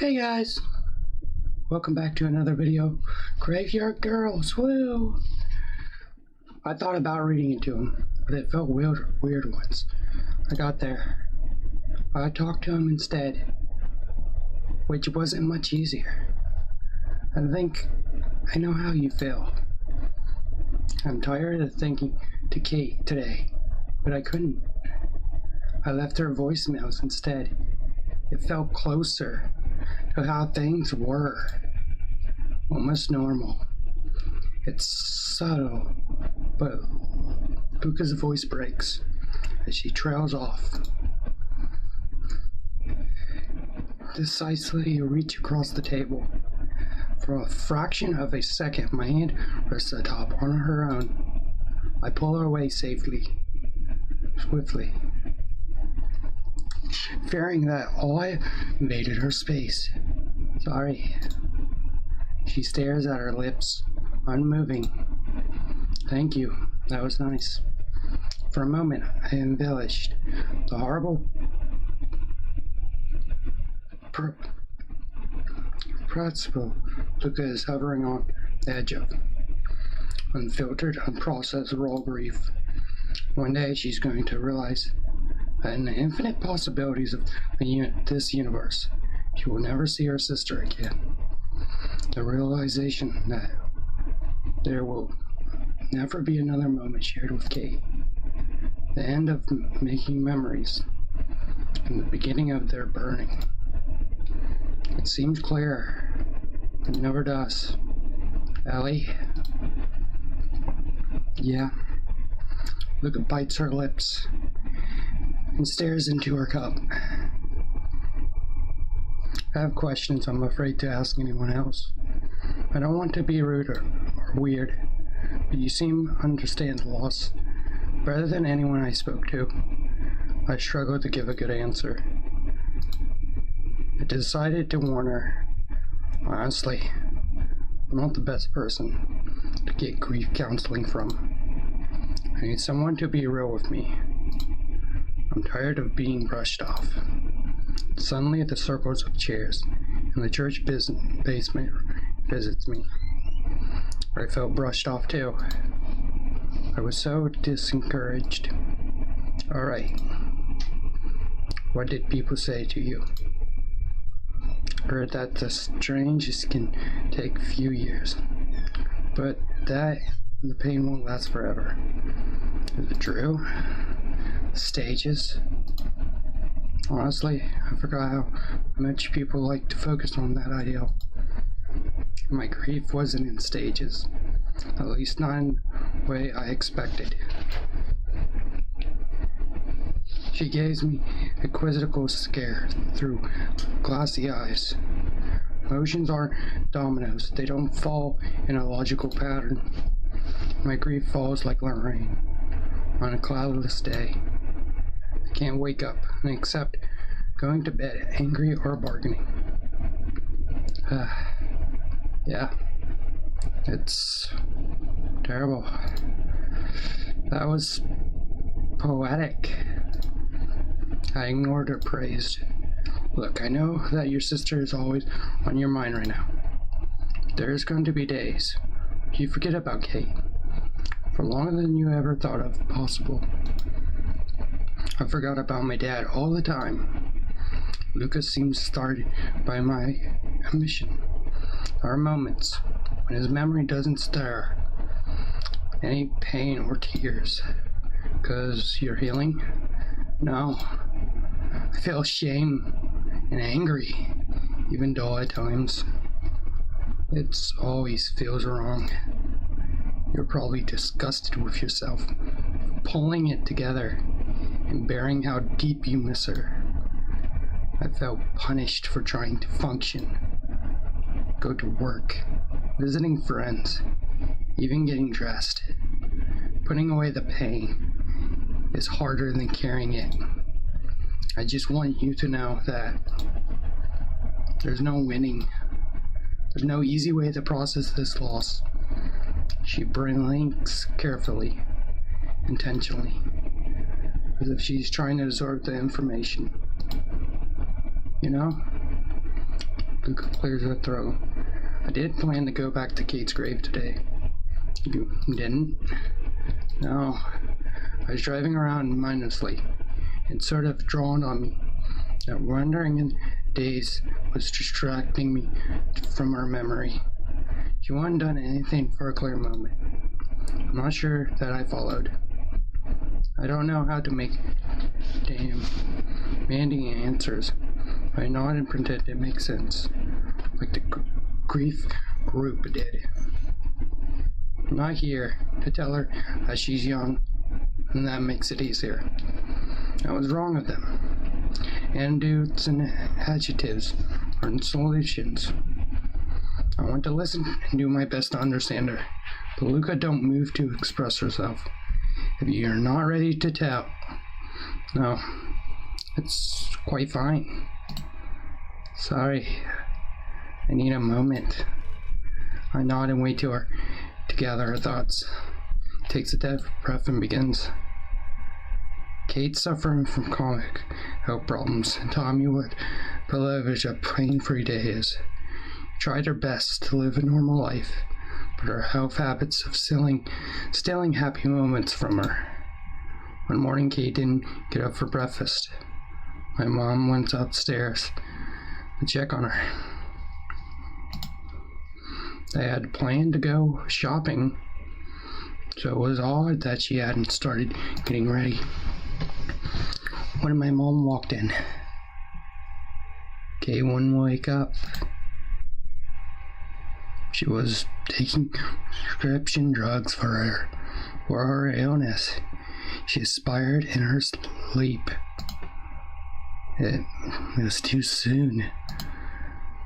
Hey guys, welcome back to another video. Graveyard Girls, woo! I thought about reading it to him, but it felt weird once I got there. I talked to him instead, which wasn't much easier. I think I know how you feel. I'm tired of thinking to Kate today, but I couldn't. I left her voicemails instead. It felt closer to how things were, almost normal. It's subtle, but Luca's voice breaks as she trails off. Decisively reach across the table. For a fraction of a second, my hand rests atop on her own. I pull her away swiftly, fearing that I invaded her space. Sorry. She stares at her lips, unmoving. Thank you. That was nice. For a moment, I embellished the horrible principle Luca is hovering on the edge of. Unfiltered, unprocessed raw grief. One day she's going to realize that in the infinite possibilities of this universe, she will never see her sister again. The realization that there will never be another moment shared with Kate. The end of making memories, and the beginning of their burning. It seems clear, but never does. Ellie? Yeah. Luca bites her lips and stares into her cup. I have questions I'm afraid to ask anyone else. I don't want to be rude or weird, but you seem to understand the loss better than anyone I spoke to. I struggle to give a good answer. I decided to warn her. Honestly, I'm not the best person to get grief counseling from. I need someone to be real with me. I'm tired of being brushed off. Suddenly, the circles of chairs in the church basement visits me. I felt brushed off too. I was so discouraged. Alright. What did people say to you? Heard that the strangest can take a few years, but that the pain won't last forever. Is it true? Stages? Honestly, I forgot how much people like to focus on that ideal. My grief wasn't in stages, at least not in the way I expected. She gave me a quizzical stare through glassy eyes. Emotions aren't dominoes, they don't fall in a logical pattern. My grief falls like rain on a cloudless day. I can't wake up and accept going to bed angry or bargaining. Yeah, it's terrible. That was poetic. I ignored her praise. Look, I know that your sister is always on your mind right now. There's going to be days you forget about Kate for longer than you ever thought of possible. I forgot about my dad all the time. Lucas seems started by my omission. There are moments when his memory doesn't stir any pain or tears. 'Cause you're healing? No. I feel shame and angry, even though at times it always feels wrong. You're probably disgusted with yourself, pulling it together and bearing how deep you miss her. I felt punished for trying to function, go to work, visiting friends, even getting dressed. Putting away the pain is harder than carrying it. I just want you to know that there's no winning. There's no easy way to process this loss. She blinks carefully, intentionally, as if she's trying to absorb the information. You know, Luca clears her throat. I did plan to go back to Kate's grave today. You didn't? No. I was driving around mindlessly. It sort of dawned on me that wandering in days was distracting me from her memory. She hadn't done anything for a clear moment. I'm not sure that I followed. I don't know how to make demanding answers. I nodded and pretended it makes sense, like the grief group did. I'm not here to tell her that she's young, and that makes it easier. I was wrong of them. Anecdotes and adjectives aren't solutions. I want to listen and do my best to understand her, but Luca don't move to express herself. If you're not ready to tell, no, it's quite fine. Sorry, I need a moment. I nod and wait to her to gather her thoughts. Takes a deep breath and begins. Kate's suffering from chronic health problems and taught me what privilege a pain-free day is. Tried her best to live a normal life, but her health habits of stealing happy moments from her. One morning, Kate didn't get up for breakfast. My mom went upstairs to check on her. They had planned to go shopping, so it was odd that she hadn't started getting ready. When my mom walked in, Kate wouldn't wake up. She was taking prescription drugs for her illness. She expired in her sleep. It was too soon.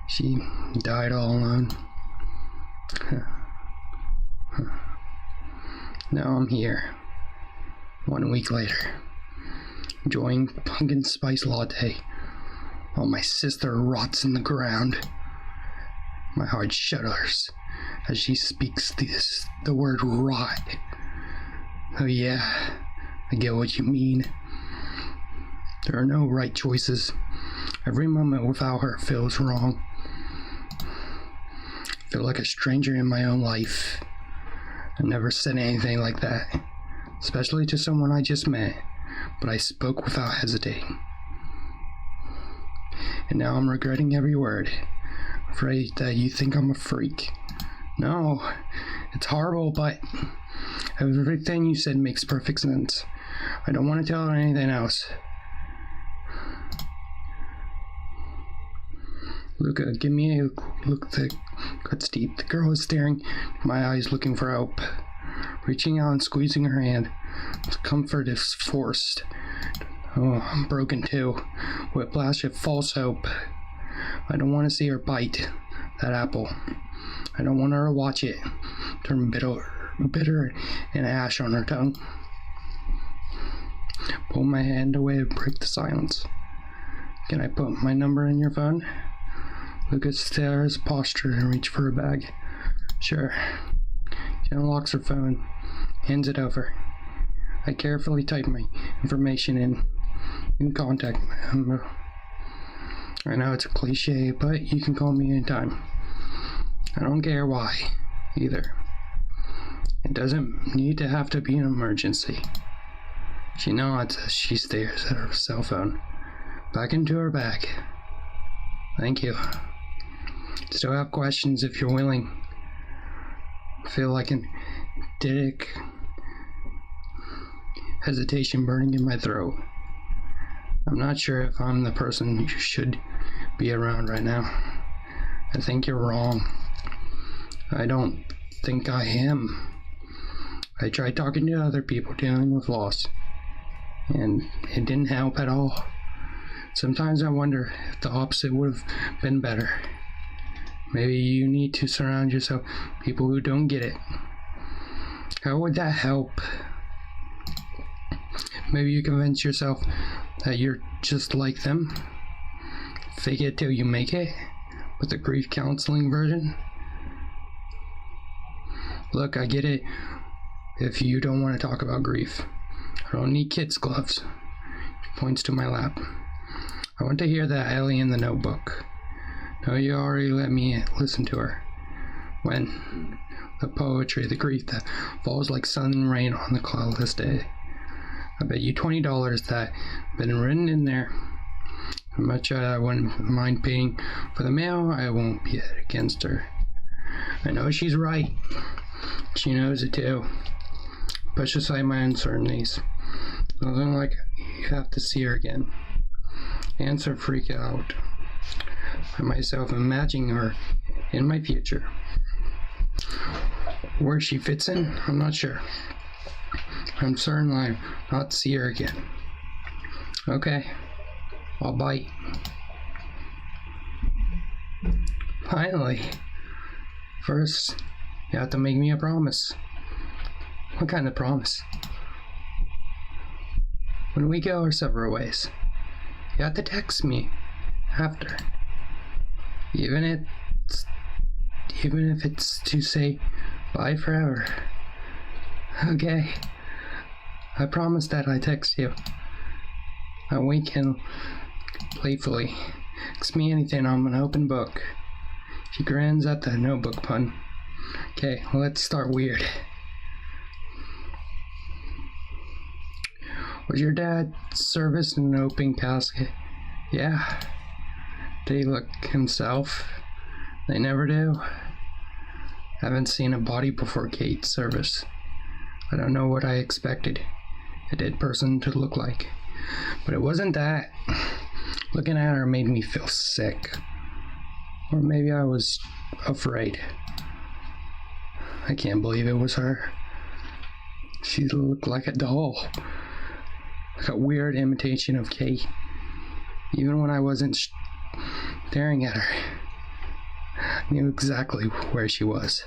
She died all alone. Now I'm here, 1 week later, enjoying pumpkin spice latte while my sister rots in the ground. My heart shudders as she speaks the word rot. Oh yeah, I get what you mean. There are no right choices. Every moment without her feels wrong. I feel like a stranger in my own life. I never said anything like that, especially to someone I just met, but I spoke without hesitating. And now I'm regretting every word, afraid that you think I'm a freak. No, it's horrible, but everything you said makes perfect sense. I don't want to tell her anything else. Luca, give me a look that cuts deep. The girl is staring in my eyes, looking for help. Reaching out and squeezing her hand. Comfort is forced. Oh, I'm broken too. Whiplash of false hope. I don't want to see her bite that apple. I don't want her to watch it turn bitter and ash on her tongue. Pull my hand away to break the silence. Can I put my number in your phone? Luca stares, posture, and reach for her bag. Sure. She unlocks her phone, hands it over. I carefully type my information in contact number. I know it's a cliche, but you can call me anytime. I don't care why, either. It doesn't need to have to be an emergency. She nods as she stares at her cell phone. Back into her bag. Thank you. Still have questions if you're willing. I feel like an dick hesitation burning in my throat. I'm not sure if I'm the person you should be around right now. I think you're wrong. I don't think I am. I tried talking to other people dealing with loss, and it didn't help at all. Sometimes I wonder if the opposite would have been better. Maybe you need to surround yourself with people who don't get it. How would that help? Maybe you convince yourself that you're just like them. Fake it till you make it, with the grief counseling version. Look, I get it if you don't want to talk about grief. I don't need kids' gloves. She points to my lap. I want to hear that Ellie in the Notebook. No, you already let me listen to her. When the poetry, the grief that falls like sun and rain on the cloudless day. I bet you $20 that been written in there. How much I wouldn't mind paying for the mail, I won't be against her. I know she's right. She knows it too. Push aside my uncertainties. Nothing like you have to see her again. Answer freak out. I myself imagining her in my future. Where she fits in, I'm not sure. I'm certain I'll not see her again. Okay, I'll bite. Finally. First, you have to make me a promise. What kind of promise? When we go our separate ways, you have to text me after. Even if it's to say bye forever. Okay. I promise that I text you. I wink and playfully. Ask me anything, I'm an open book. She grins at the notebook pun. Okay, let's start weird. Was your dad serviced in an open casket? Yeah. Did he look himself? They never do. Haven't seen a body before Kate's service. I don't know what I expected a dead person to look like. But it wasn't that. Looking at her made me feel sick. Or maybe I was afraid. I can't believe it was her. She looked like a doll. Like a weird imitation of Kate. Even when I wasn't staring at her, I knew exactly where she was.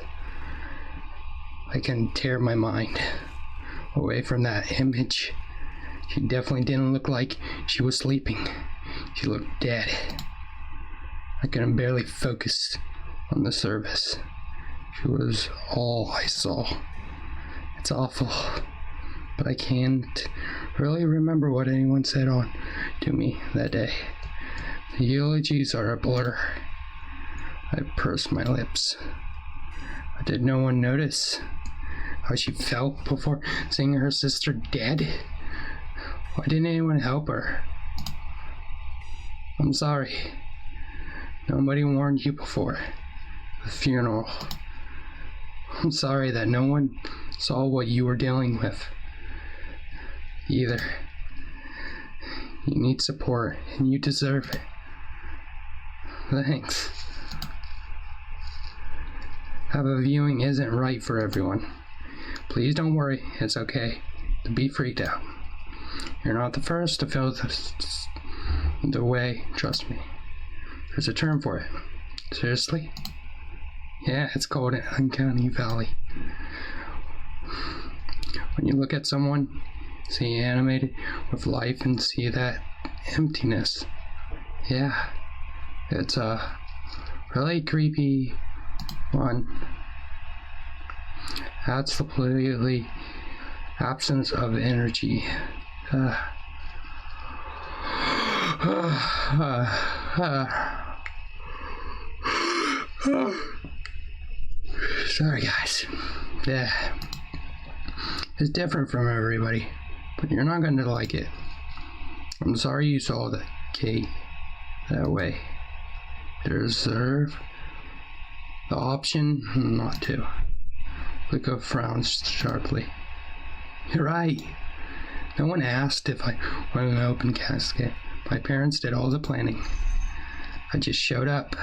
I can tear my mind away from that image. She definitely didn't look like she was sleeping. She looked dead. I couldn't barely focus on the service. She was all I saw. It's awful, but I can't really remember what anyone said on to me that day. The eulogies are a blur. I pursed my lips. Did no one notice how she felt before seeing her sister dead? Why didn't anyone help her? I'm sorry. Nobody warned you before the funeral. I'm sorry that no one saw what you were dealing with either. You need support, and you deserve it. Thanks. Have a viewing isn't right for everyone. Please don't worry, it's okay to be freaked out. You're not the first to feel the way, trust me. There's a term for it. Seriously? Yeah, it's called an uncanny valley. When you look at someone, see animated with life and see that emptiness. Yeah, it's a really creepy one. That's the completely absence of energy. Sorry guys. Yeah. It's different from everybody, but you're not going to like it. I'm sorry you saw the Kate that way. You deserve the option not to. Luca frowns sharply. You're right. No one asked if I wanted an open casket. My parents did all the planning. I just showed up.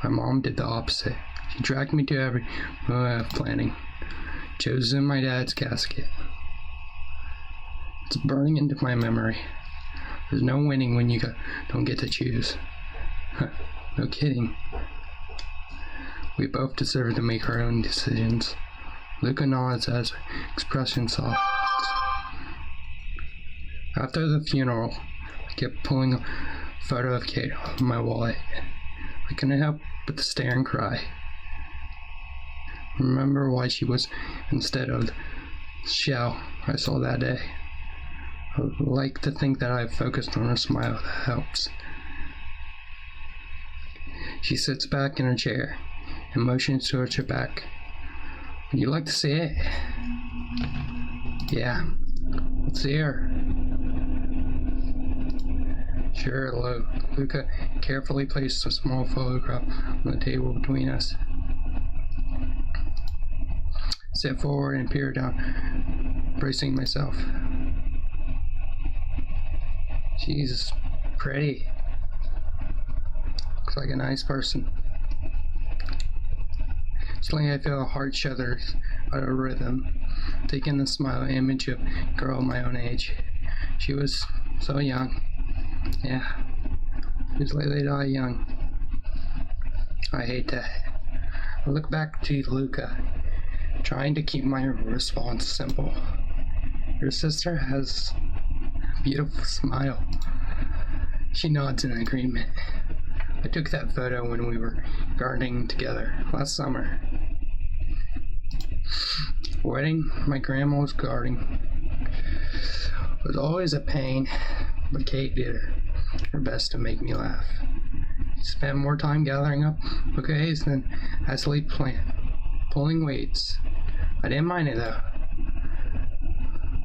My mom did the opposite. She dragged me to every planning. Chosen my dad's casket. It's burning into my memory. There's no winning when you don't get to choose. No kidding. We both deserve to make our own decisions. Luca nods as expression softens. After the funeral, I kept pulling a photo of Kate off my wallet. I couldn't help but stare and cry. Remember why she was instead of the shell I saw that day. I would like to think that I focused on her smile that helps. She sits back in her chair and motions towards her back. Would you like to see it? Yeah. Let's see her. Sure, Luca carefully placed a small photograph on the table between us. Sit forward and peer down, bracing myself. She's pretty. Looks like a nice person. Suddenly I feel a heart shudders out of rhythm, taking the smile image of a girl my own age. She was so young. Yeah, she was lately died young. I hate that. I look back to Luca, trying to keep my response simple. Your sister has a beautiful smile. She nods in agreement. I took that photo when we were gardening together last summer. Wedding my grandma's gardening was always a pain, but Kate did her best to make me laugh. She spent more time gathering up bouquets than actually pulling weights. I didn't mind it though.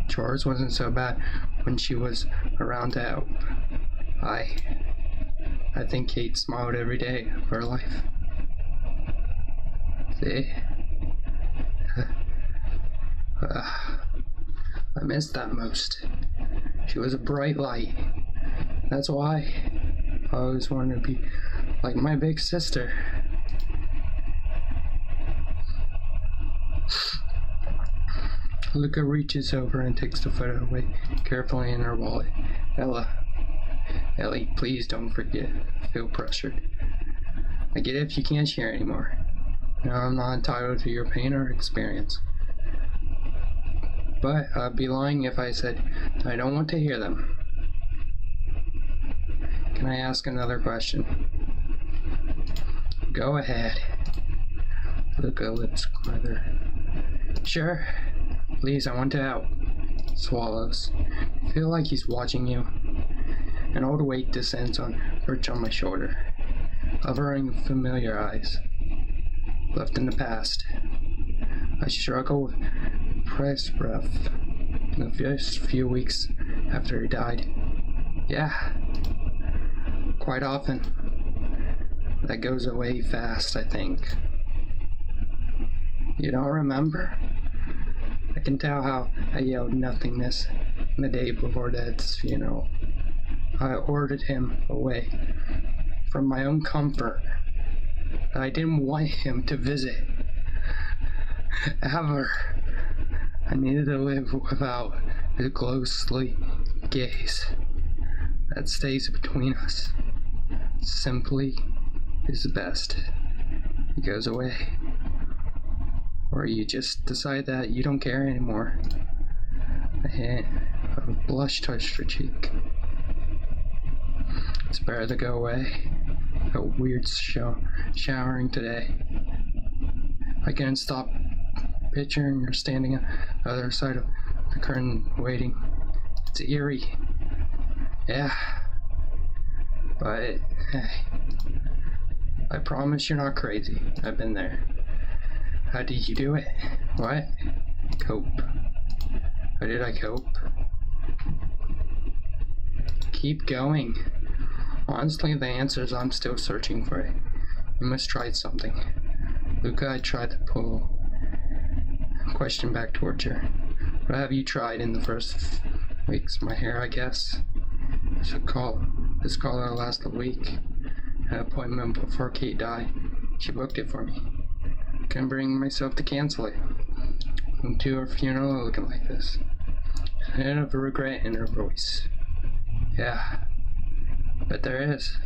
Chores wasn't so bad when she was around to help. I think Kate smiled every day of her life. See? I miss that most. She was a bright light. That's why I always wanted to be like my big sister. Luca reaches over and takes the photo away carefully in her wallet. Ellie, please don't forget. I feel pressured. I get it if you can't share anymore. Now I'm not entitled to your pain or experience. But I'd be lying if I said I don't want to hear them. Can I ask another question? Go ahead. Luca lips quiver. Sure. Please, I want to help. Swallows. I feel like he's watching you. An old weight descends on perch on my shoulder, hovering familiar eyes. Left in the past. I struggle with pressed breath in the first few weeks after he died. Yeah, quite often. That goes away fast, I think. You don't remember? I can tell how I yelled nothingness the day before Dad's funeral. I ordered him away from my own comfort. I didn't want him to visit. Ever. I needed to live without his ghostly gaze that stays between us. Simply is best. He goes away. Or you just decide that you don't care anymore. A blush touched her cheek. It's better to go away. A weird showering today. I can't stop picturing her standing on the other side of the curtain waiting. It's eerie. Yeah. But, hey. I promise you're not crazy. I've been there. How did you do it? What? Cope. How did I cope? Keep going. Honestly, the answer is I'm still searching for it. You must try something. Luca, I tried to pull a question back towards her. What have you tried in the first weeks? My hair, I guess. This caller lasted a week. An appointment before Kate died. She booked it for me. Couldn't bring myself to cancel it. Went to her funeral looking like this. A hint of regret in her voice. Yeah, but there is.